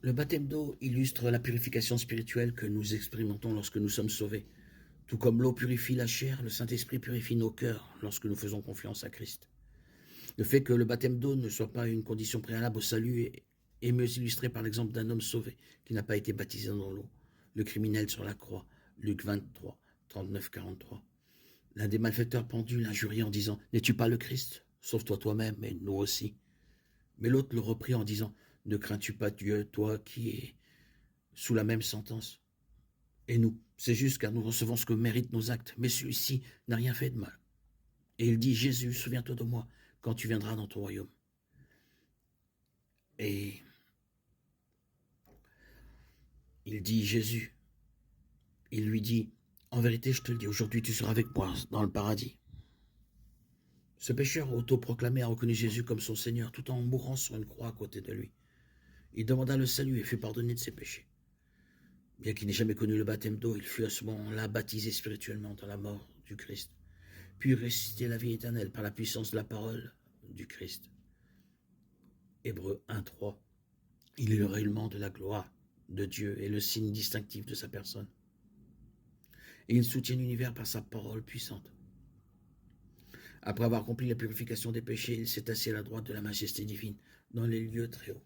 Le baptême d'eau illustre la purification spirituelle que nous expérimentons lorsque nous sommes sauvés. Tout comme l'eau purifie la chair, le Saint-Esprit purifie nos cœurs lorsque nous faisons confiance à Christ. Le fait que le baptême d'eau ne soit pas une condition préalable au salut est mieux illustré par l'exemple d'un homme sauvé qui n'a pas été baptisé dans l'eau. Le criminel sur la croix, Luc 23, 39-43. L'un des malfaiteurs pendus l'injurie en disant « N'es-tu pas le Christ? Sauve-toi toi-même et nous aussi. » Mais l'autre le reprit en disant « Ne crains-tu pas Dieu, toi qui es sous la même sentence? Et nous, c'est juste car nous recevons ce que méritent nos actes, mais celui-ci n'a rien fait de mal. » Et il dit « Jésus, souviens-toi de moi quand tu viendras dans ton royaume. » Et il dit Jésus, il lui dit « En vérité, je te le dis, aujourd'hui tu seras avec moi dans le paradis. » Ce pécheur autoproclamé a reconnu Jésus comme son Seigneur tout en mourant sur une croix à côté de lui. Il demanda le salut et fut pardonné de ses péchés. Bien qu'il n'ait jamais connu le baptême d'eau, il fut à ce moment-là baptisé spirituellement dans la mort du Christ, puis ressuscité à la vie éternelle par la puissance de la parole du Christ. Hébreux 1:3. Il est le rayonnement de la gloire de Dieu et le signe distinctif de sa personne. Et il soutient l'univers par sa parole puissante. Après avoir accompli la purification des péchés, il s'est assis à la droite de la majesté divine dans les lieux très hauts.